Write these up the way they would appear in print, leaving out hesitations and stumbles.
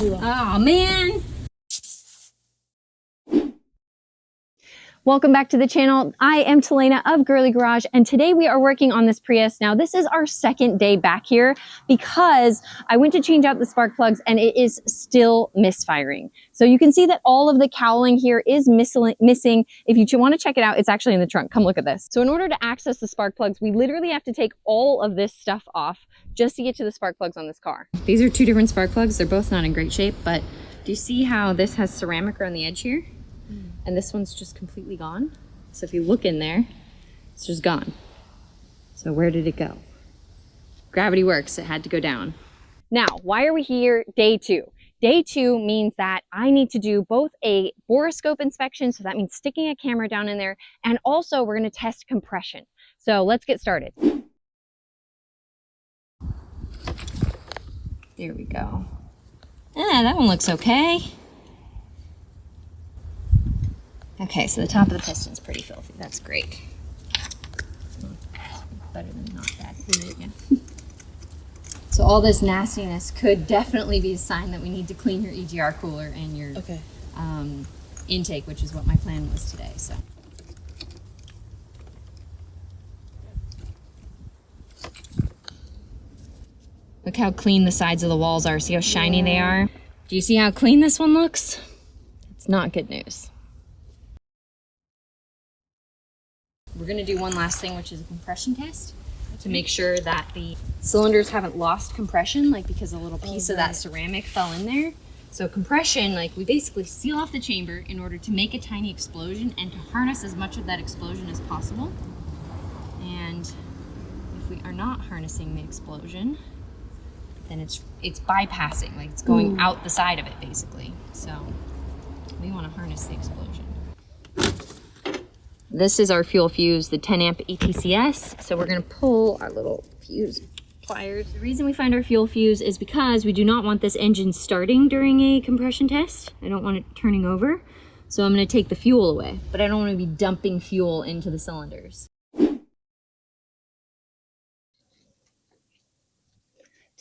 Oh, man. Welcome back to the channel. I am Talena of Girlie Garage, and today we are working on this Prius. Now, this is our second day back here because I went to change out the spark plugs and it is still misfiring. So you can see that all of the cowling here is missing. If you want to check it out, it's actually in the trunk. Come look at this. So in order to access the spark plugs, we literally have to take all of this stuff off just to get to the spark plugs on this car. These are two different spark plugs. They're both not in great shape, but do you see how this has ceramic around the edge here? And this one's just completely gone. So if you look in there, it's just gone. So where did it go? Gravity works, it had to go down. Now, why are we here day two? Day two means that I need to do both a Borescope inspection, so that means sticking a camera down in there, and also we're gonna test compression. So let's get started. There we go. That one looks okay. Okay, so the top of the piston's pretty filthy. That's great. Better than not bad. So all this nastiness could definitely be a sign that we need to clean your EGR cooler and your intake, which is what my plan was today. So. Look how clean the sides of the walls are. See how shiny they are? Do you see how clean this one looks? It's not good news. We're gonna do one last thing, which is a compression test to make sure that the cylinders haven't lost compression, like because a little piece of that ceramic fell in there. So compression, like we basically seal off the chamber in order to make a tiny explosion and to harness as much of that explosion as possible. And if we are not harnessing the explosion, then it's bypassing, like it's going out the side of it basically. So we wanna harness the explosion. This is our fuel fuse, the 10 amp ETCS. So we're gonna pull our little fuse pliers. The reason we find our fuel fuse is because we do not want this engine starting during a compression test. I don't want it turning over. So I'm gonna take the fuel away, but I don't wanna be dumping fuel into the cylinders. Do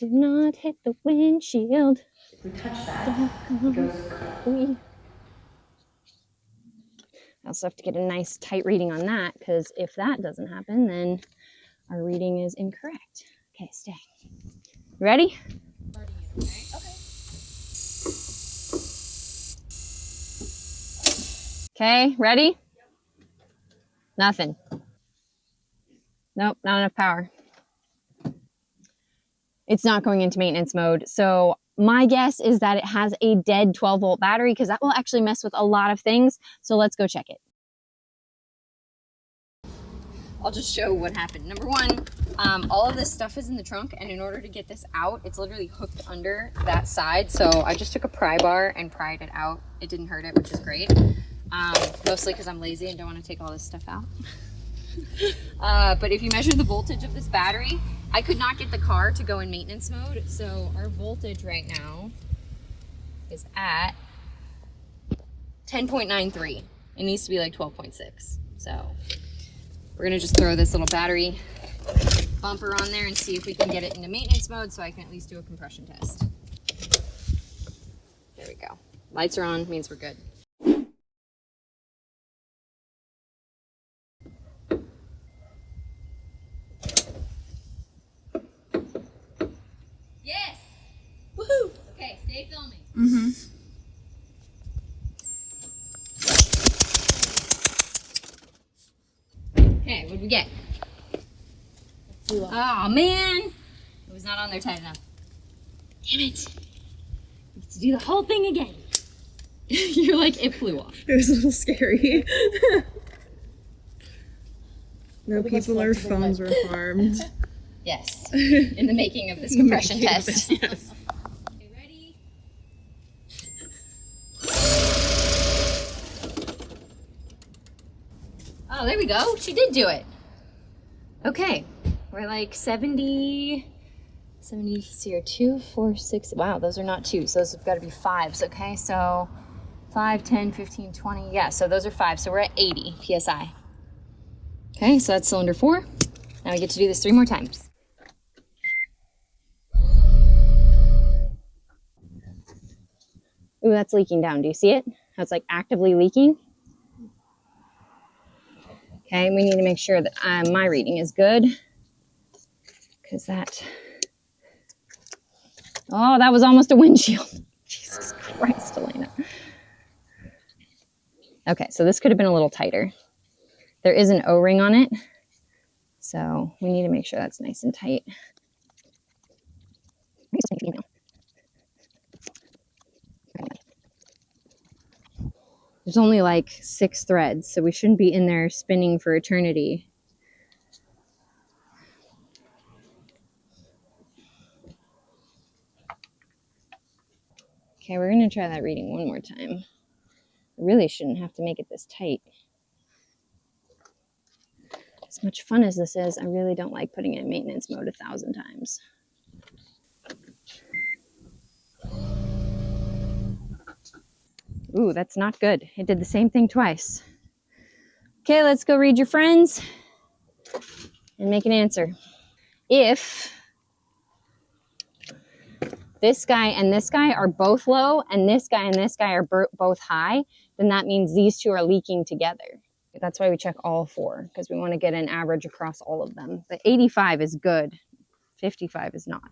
not hit the windshield. If we touch that, it goes. I also have to get a nice tight reading on that, because if that doesn't happen, then our reading is incorrect. Okay, stay. You ready? Okay, ready? Yep. Nothing. Nope, not enough power. It's not going into maintenance mode. So my guess is that it has a dead 12-volt battery, because that will actually mess with a lot of things. So let's go check it. I'll just show what happened. Number one, all of this stuff is in the trunk, and in order to get this out, it's literally hooked under that side. So I just took a pry bar and pried it out. It didn't hurt it, which is great. Mostly because I'm lazy and don't want to take all this stuff out. But if you measure the voltage of this battery, I could not get the car to go in maintenance mode. So our voltage right now is at 10.93. It needs to be like 12.6. So we're gonna just throw this little battery bumper on there and see if we can get it into maintenance mode so I can at least do a compression test. There we go. Lights are on, means we're good. Yes! Woohoo! Okay, stay filming. Okay, what did we get? Oh man! It was not on there tight enough. Damn it! We have to do the whole thing again. You're like, it flew off. It was a little scary. No people or phones were harmed. Yes, in the making of this compression test. Yes. Okay, ready? Oh, there we go. She did do it. Okay, we're like 70, here, 2, 4, 6. Wow, those are not twos. Those have got to be fives, okay? So 5, 10, 15, 20. Yeah, so those are 5. So we're at 80 PSI. Okay, so that's cylinder 4. Now we get to do this 3 more times. Ooh, that's leaking down. Do you see it? How it's like actively leaking? Okay, we need to make sure that my reading is good. Because that... Oh, that was almost a windshield. Jesus Christ, Elena. Okay, so this could have been a little tighter. There is an O-ring on it, so we need to make sure that's nice and tight. There's only like 6 threads, so we shouldn't be in there spinning for eternity. Okay, we're going to try that reading one more time. I really shouldn't have to make it this tight. As much fun as this is, I really don't like putting it in maintenance mode 1,000 times. Ooh, that's not good. It did the same thing twice. Okay, let's go read your friends and make an answer. If this guy and this guy are both low and this guy and this guy are both high, then that means these two are leaking together. That's why we check all 4, because we want to get an average across all of them. But 85 is good. 55 is not.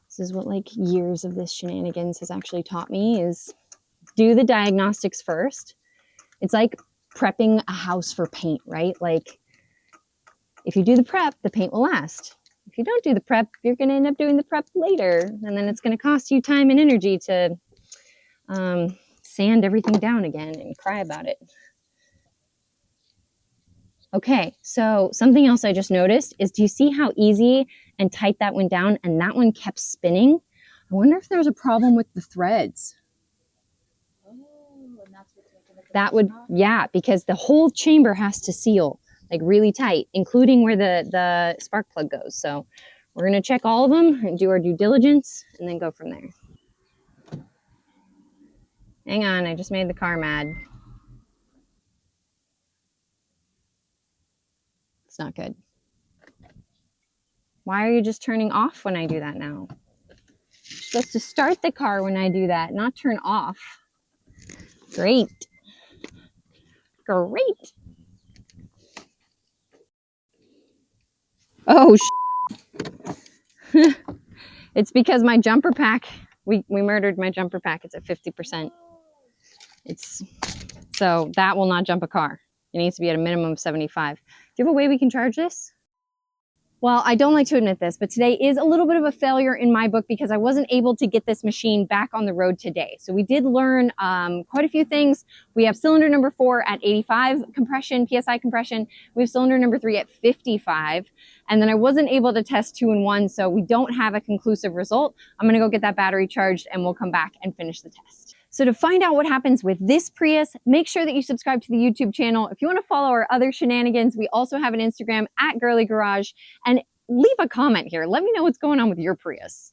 This is what like years of this shenanigans has actually taught me, is do the diagnostics first. It's like prepping a house for paint, right? Like if you do the prep, the paint will last. If you don't do the prep, you're going to end up doing the prep later. And then it's going to cost you time and energy to sand everything down again and cry about it. Okay, so something else I just noticed is, do you see how easy and tight that went down and that one kept spinning? I wonder if there's a problem with the threads. Oh, and that's what's making it. That would, yeah, because the whole chamber has to seal like really tight, including where the spark plug goes. So we're going to check all of them and do our due diligence and then go from there. Hang on, I just made the car mad. It's not good. Why are you just turning off when I do that now? You're supposed to start the car when I do that, not turn off. Great. Great. Oh, it's because my jumper pack, we murdered my jumper pack. It's at 50%. So that will not jump a car. It needs to be at a minimum of 75. Do you have a way we can charge this? Well, I don't like to admit this, but today is a little bit of a failure in my book because I wasn't able to get this machine back on the road today. So we did learn quite a few things. We have cylinder number 4 at 85 compression, PSI compression. We have cylinder number 3 at 55. And then I wasn't able to test 2 and 1, so we don't have a conclusive result. I'm gonna go get that battery charged and we'll come back and finish the test. So to find out what happens with this Prius, make sure that you subscribe to the YouTube channel. If you want to follow our other shenanigans, we also have an Instagram at Girlie Garage, and leave a comment here. Let me know what's going on with your Prius.